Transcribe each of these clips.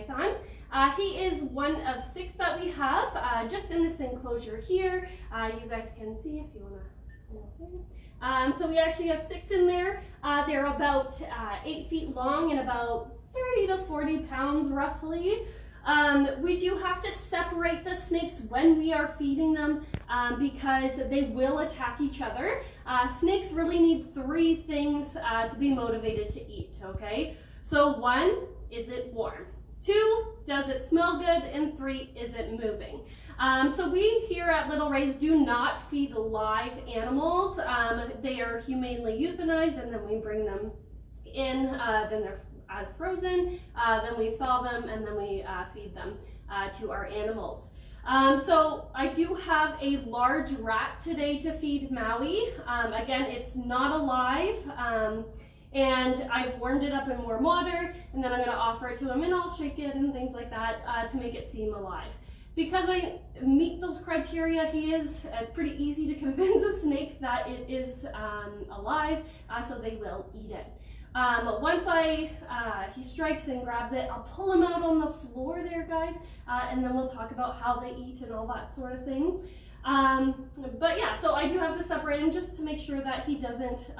python. He is one of 6 that we have just in this enclosure here. You guys can see if you want to. So we actually have 6 in there. They're about 8 feet long and about 30 to 40 pounds roughly. We do have to separate the snakes when we are feeding them because they will attack each other. Snakes really need 3 things to be motivated to eat, okay? So 1, is it warm? 2, does it smell good? And 3, is it moving? So we here at Little Rays do not feed live animals. They are humanely euthanized and then we bring them in, then they're as frozen, then we thaw them and then we feed them to our animals. So I do have a large rat today to feed Maui. Again, it's not alive, and I've warmed it up in warm water, and then I'm going to offer it to him and I'll shake it and things like that to make it seem alive. Because I meet those criteria, it's pretty easy to convince a snake that it is alive, so they will eat it. Once he strikes and grabs it, I'll pull him out on the floor there, guys, and then we'll talk about how they eat and all that sort of thing. But yeah, so I do have to separate him just to make sure that he doesn't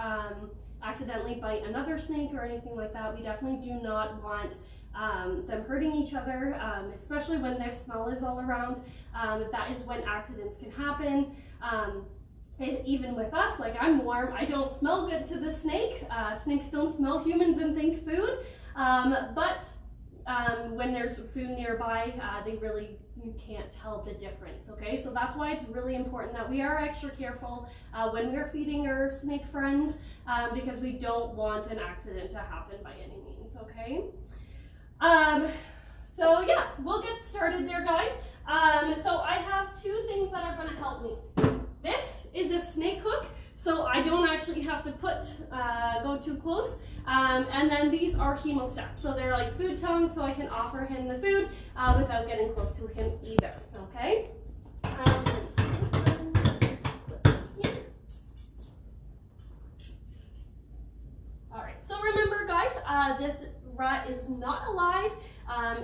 accidentally bite another snake or anything like that. We definitely do not want them hurting each other, especially when their smell is all around. That is when accidents can happen. Even with us, like I'm warm, I don't smell good to the snake. Snakes don't smell humans and think food, but when there's food nearby, you can't tell the difference, okay? So that's why it's really important that we are extra careful when we're feeding our snake friends, because we don't want an accident to happen by any means, okay? So yeah, we'll get started there, guys. So I have 2 things that are gonna help me. This is a snake hook, so I don't actually have to go too close. And then these are hemostats, so they're like food tongues, so I can offer him the food without getting close to him either, okay? All right, so remember guys, this rat is not alive.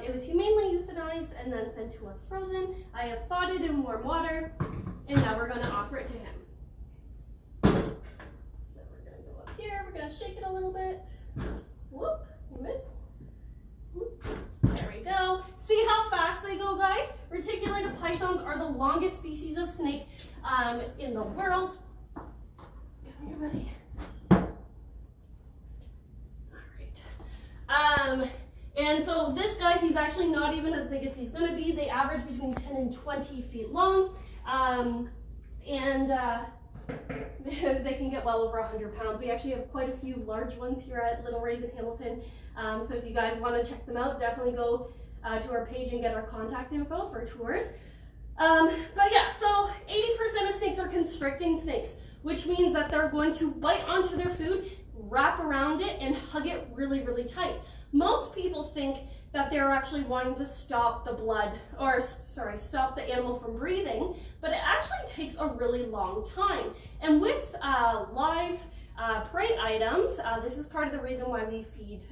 It was humanely euthanized and then sent to us frozen. I have thawed it in warm water, and now we're going to offer it to him. So we're going to go up here, we're going to shake it a little bit. Whoop, you missed. There we go. See how fast they go, guys? Reticulated pythons are the longest species of snake in the world. Come here, buddy. All right. And so this guy, he's actually not even as big as he's going to be. They average between 10 and 20 feet long. They can get well over 100 pounds. We actually have quite a few large ones here at Little Rays in Hamilton. So if you guys want to check them out, definitely go to our page and get our contact info for tours. But yeah, so 80% of snakes are constricting snakes, which means that they're going to bite onto their food, wrap around it, and hug it really, really tight. Most people think that they're actually wanting to stop the stop the animal from breathing, but it actually takes a really long time. And with live prey items, this is part of the reason why we feed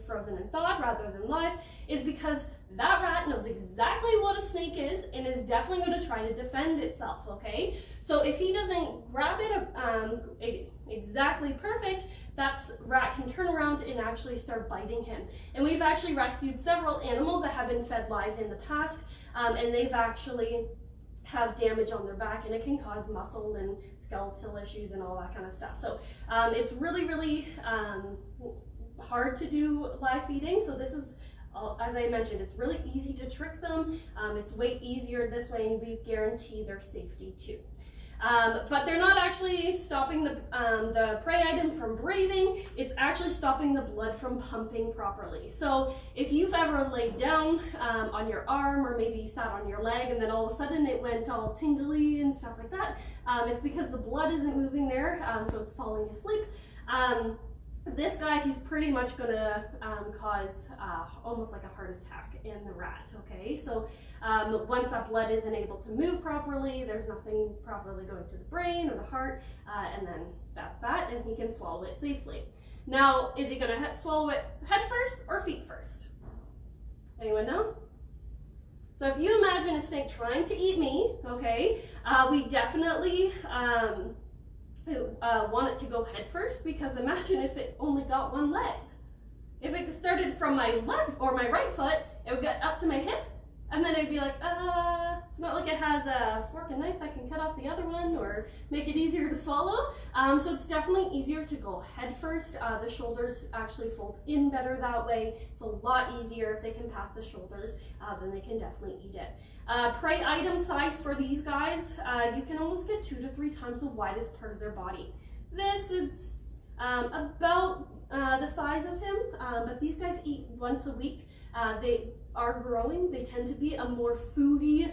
frozen and thawed rather than live, is because that rat knows exactly what a snake is and is definitely going to try to defend itself, okay? So if he doesn't grab it exactly perfect, that rat can turn around and actually start biting him. And we've actually rescued several animals that have been fed live in the past, and they've actually have damage on their back, and it can cause muscle and skeletal issues and all that kind of stuff. So it's really, really hard to do live feeding. So this is, as I mentioned, it's really easy to trick them. It's way easier this way, and we guarantee their safety too. But they're not actually stopping the prey item from breathing. It's actually stopping the blood from pumping properly. So if you've ever laid down on your arm, or maybe you sat on your leg and then all of a sudden it went all tingly and stuff like that, it's because the blood isn't moving there, so it's falling asleep. This guy, he's pretty much going to cause almost like a heart attack in the rat, okay? So once that blood isn't able to move properly, there's nothing properly going to the brain or the heart, and then that's that, and he can swallow it safely. Now, is he going to swallow it head first or feet first? Anyone know? So if you imagine a snake trying to eat me, okay, we definitely want it to go head first, because imagine if it only got one leg. If it started from my left or my right foot, it would get up to my hip, and then it'd be like, it's not like it has a fork and knife that can cut off the other one or make it easier to swallow. So it's definitely easier to go head first. The shoulders actually fold in better that way. It's a lot easier if they can pass the shoulders, then they can definitely eat it. Prey item size for these guys, you can almost get 2 to 3 times the widest part of their body. This is about the size of him, but these guys eat once a week. They are growing. They tend to be a more foodie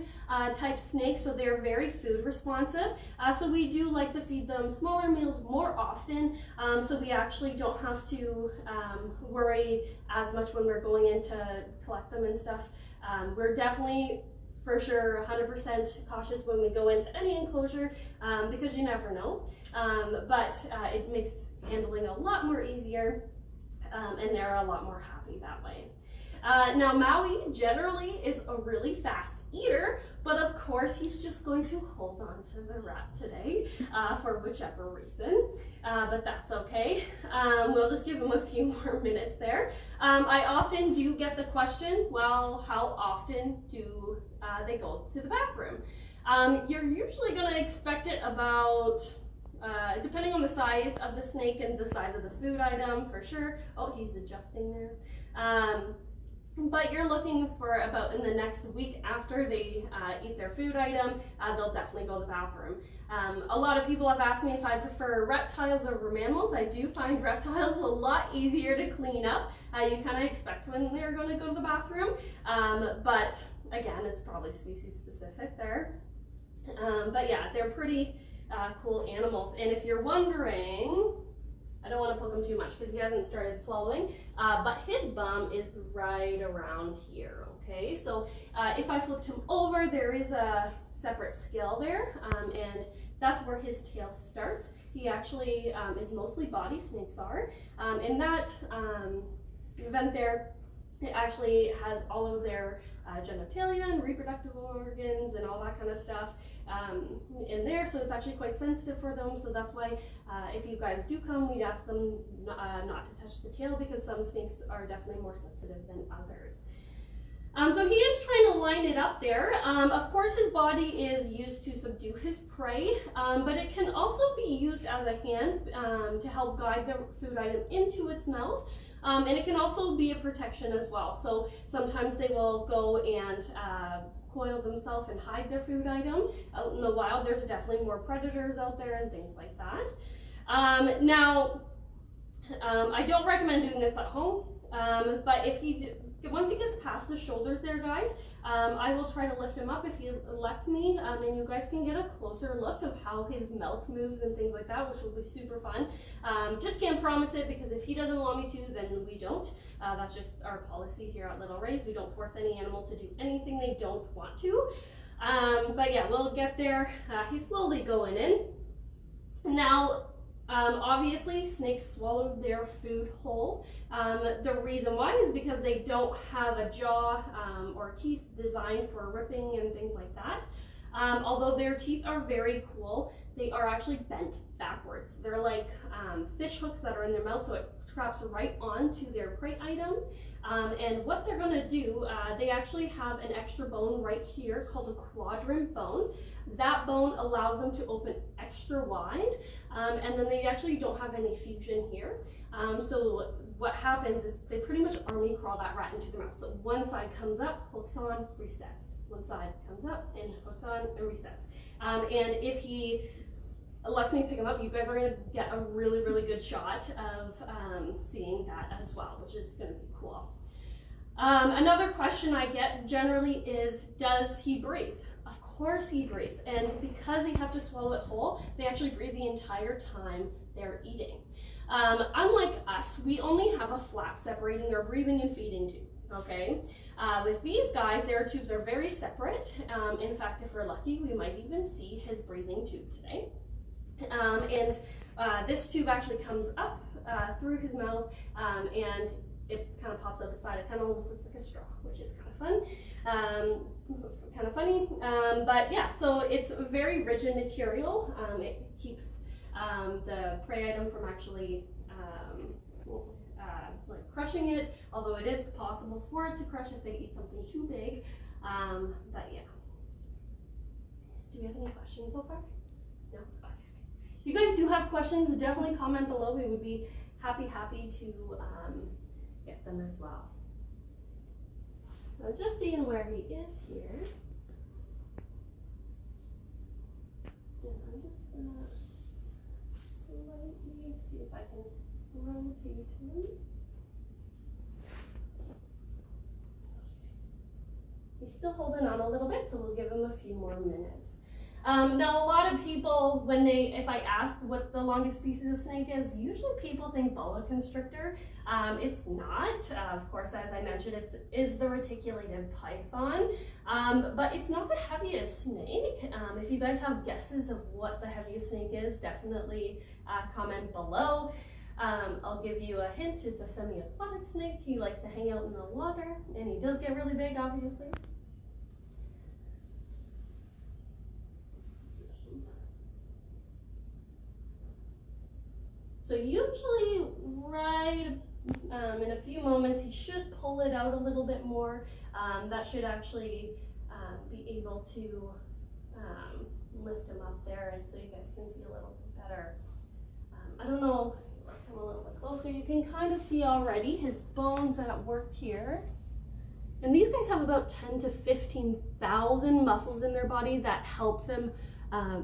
type snake, so they're very food responsive. So we do like to feed them smaller meals more often, so we actually don't have to worry as much when we're going in to collect them and stuff. We're definitely, for sure, 100% cautious when we go into any enclosure, because you never know. But it makes handling a lot more easier, and they're a lot more happy that way. Now Maui generally is a really fast eater, but of course he's just going to hold on to the rat today for whichever reason, but that's okay. We'll just give him a few more minutes there. I often do get the question, well, how often do they go to the bathroom? You're usually going to expect it about, depending on the size of the snake and the size of the food item, for sure. Oh, he's adjusting there. But you're looking for about in the next week after they eat their food item, they'll definitely go to the bathroom. A lot of people have asked me if I prefer reptiles over mammals. I do find reptiles a lot easier to clean up. You kind of expect when they're going to go to the bathroom, but again, it's probably species specific there. But yeah, they're pretty cool animals. And if you're wondering, I don't want to poke him too much because he hasn't started swallowing, but his bum is right around here, okay? So if I flipped him over, there is a separate scale there, and that's where his tail starts. He actually is mostly body, snakes are. In that event there, it actually has all of their genitalia and reproductive organs and all that kind of stuff in there, so it's actually quite sensitive for them. So that's why if you guys do come, we'd ask them not to touch the tail, because some snakes are definitely more sensitive than others. So he is trying to line it up there. Of course, his body is used to subdue his prey, but it can also be used as a hand to help guide the food item into its mouth. And it can also be a protection as well. So sometimes they will go and coil themselves and hide their food item. Out in the wild, there's definitely more predators out there and things like that. Now, I don't recommend doing this at home, but if once he gets past the shoulders there, guys, I will try to lift him up if he lets me, and you guys can get a closer look of how his mouth moves and things like that, which will be super fun. Just can't promise it, because if he doesn't want me to, then we don't. That's just our policy here at Little Rays. We don't force any animal to do anything they don't want to. But yeah, we'll get there. He's slowly going in. Now, obviously, snakes swallow their food whole. The reason why is because they don't have a jaw or teeth designed for ripping and things like that. Although their teeth are very cool, they are actually bent backwards. They're like fish hooks that are in their mouth, so it traps right onto their prey item. And what they're going to do, they actually have an extra bone right here called a quadrant bone. That bone allows them to open extra wide, and then they actually don't have any fusion here. So what happens is they pretty much army crawl that rat into their mouth. So one side comes up, hooks on, resets. One side comes up and hooks on and resets. And if he lets me pick him up, you guys are going to get a really, really good shot of seeing that as well, which is going to be cool. Another question I get generally is, does he breathe? Of course he breathes, and because they have to swallow it whole, they actually breathe the entire time they're eating. Unlike us, we only have a flap separating their breathing and feeding tube, okay? With these guys, their tubes are very separate. In fact, if we're lucky, we might even see his breathing tube today. And this tube actually comes up through his mouth, and it kind of pops out the side. It kind of almost looks like a straw, which is kind of fun. Kind of funny, but yeah, so it's a very rigid material. It keeps the prey item from actually like crushing it, although it is possible for it to crush if they eat something too big. But yeah. Do we have any questions so far? No? Okay. If you guys do have questions, definitely comment below. We would be happy to get them as well. So I'm just seeing where he is here. And I'm just gonna slightly see if I can rotate him. He's still holding on a little bit, so we'll give him a few more minutes. Now, a lot of people, if I ask what the longest species of snake is, usually people think boa constrictor. It's not. Of course, as I mentioned, it is the reticulated python, but it's not the heaviest snake. If you guys have guesses of what the heaviest snake is, definitely comment below. I'll give you a hint. It's a semi-aquatic snake. He likes to hang out in the water, and he does get really big, obviously. So usually right in a few moments, he should pull it out a little bit more. That should actually be able to lift him up there, and so you guys can see a little bit better. I don't know, come a little bit closer. You can kind of see already his bones at work here. And these guys have about 10 to 15,000 muscles in their body that help them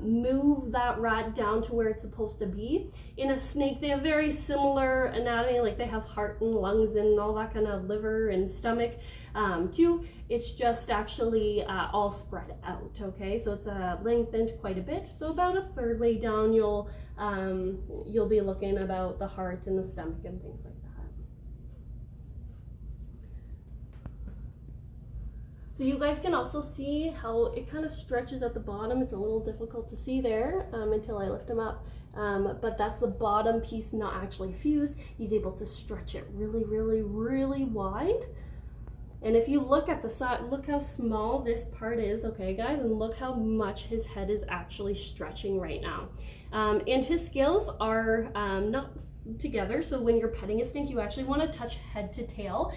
move that rat down to where it's supposed to be. In a snake, they have very similar anatomy, like they have heart and lungs and all that kind of liver and stomach too. It's just actually all spread out, okay? So it's lengthened quite a bit. So about a third way down, you'll be looking about the heart and the stomach and things like that. So you guys can also see how it kind of stretches at the bottom. It's a little difficult to see there until I lift him up. But that's the bottom piece not actually fused. He's able to stretch it really, really, really wide. And if you look at the side, look how small this part is, okay guys? And look how much his head is actually stretching right now. And his scales are not together, so when you're petting a snake, you actually want to touch head to tail,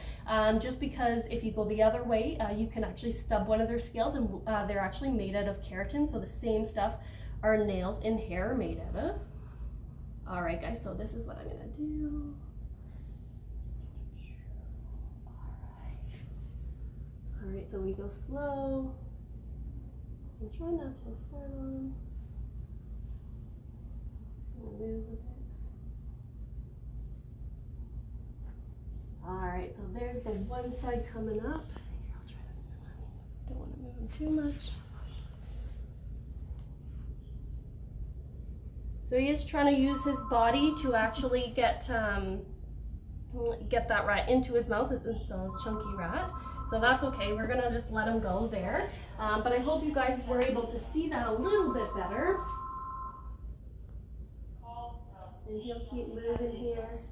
just because if you go the other way, you can actually stub one of their scales, and they're actually made out of keratin, so the same stuff our nails and hair are made out of. All right guys, so this is what I'm gonna do. All right, so we go slow and try not to start on. Move a bit. All right, so there's the one side coming up. Here, I'll try to, don't want to move him too much. So he is trying to use his body to actually get that rat into his mouth. It's a chunky rat, so that's okay. We're gonna just let him go there. But I hope you guys were able to see that a little bit better. And he'll keep moving here.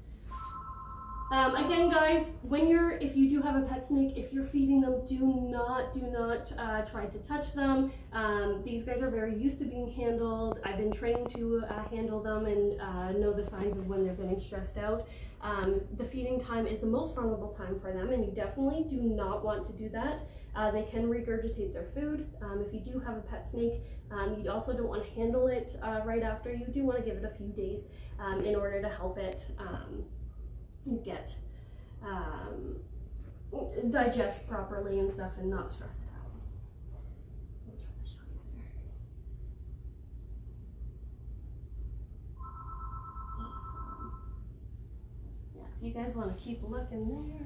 Again, guys, if you do have a pet snake, if you're feeding them, do not try to touch them. These guys are very used to being handled. I've been trained to handle them and know the signs of when they're getting stressed out. The feeding time is the most vulnerable time for them, and you definitely do not want to do that. They can regurgitate their food. If you do have a pet snake, you also don't want to handle it right after. You do want to give it a few days in order to help it get digest properly and stuff and not stress it out. I'll try to show you there. Yeah, if you guys want to keep looking there.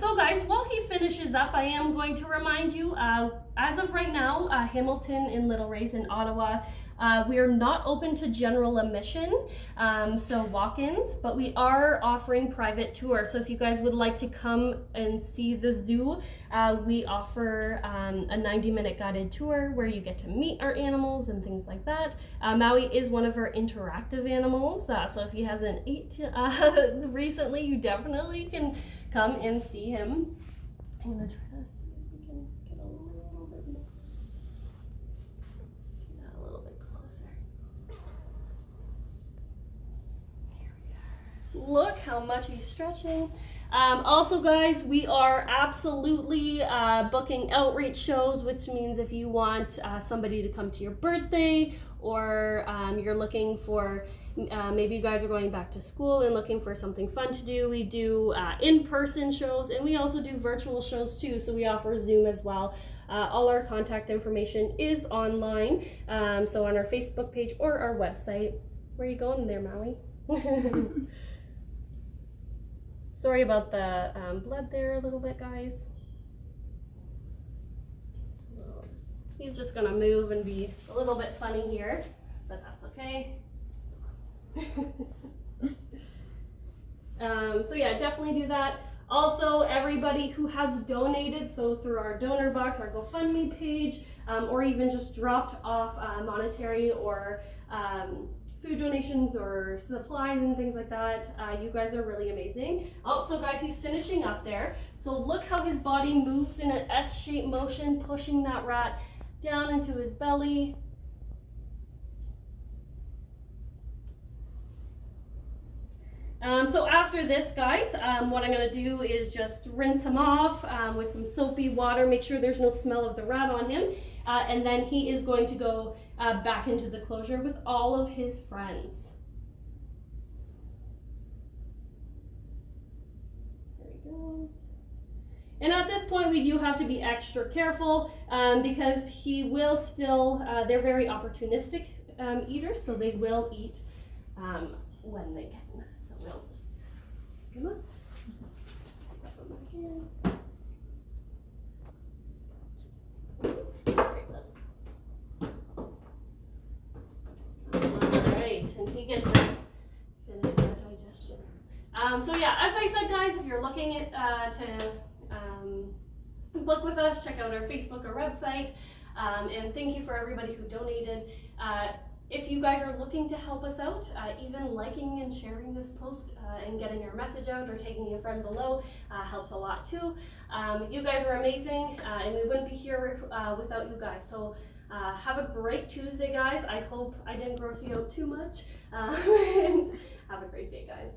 So guys, while he finishes up, I am going to remind you, as of right now, Hamilton and Little Race in Ottawa, We are not open to general admission, so walk-ins, but we are offering private tours. So if you guys would like to come and see the zoo, we offer a 90-minute guided tour where you get to meet our animals and things like that. Maui is one of our interactive animals, so if he hasn't ate recently, you definitely can come and see him. I'm gonna try to see if we can get a little bit more. See that a little bit closer. Here we are. Look how much he's stretching. Also guys, we are absolutely booking outreach shows, which means if you want somebody to come to your birthday, or you're looking for, maybe you guys are going back to school and looking for something fun to do, we do in-person shows, and we also do virtual shows too, so we offer Zoom as well. All our contact information is online, so on our Facebook page or our website. Where are you going there, Maui? Sorry about the blood there a little bit, guys. He's just gonna move and be a little bit funny here, but that's okay. So yeah, definitely do that. Also, everybody who has donated, so through our donor box, our GoFundMe page, or even just dropped off monetary or food donations or supplies and things like that, you guys are really amazing. Also guys, he's finishing up there, so look how his body moves in an S-shaped motion, pushing that rat down into his belly. So after this, guys, what I'm going to do is just rinse him off with some soapy water, make sure there's no smell of the rat on him, and then he is going to go back into the closure with all of his friends. There he goes. And at this point, we do have to be extra careful because he will still, they're very opportunistic eaters, so they will eat when they can. So we'll just pick him up. Grab him again. Alright, and he gets to finish that digestion. So yeah, as I said, guys, if you're looking at to book with us, check out our Facebook or website, and thank you for everybody who donated. If you guys are looking to help us out, even liking and sharing this post and getting our message out, or taking a friend below helps a lot too. You guys are amazing, and we wouldn't be here without you guys. So have a great Tuesday, guys. I hope I didn't gross you out too much, and have a great day, guys.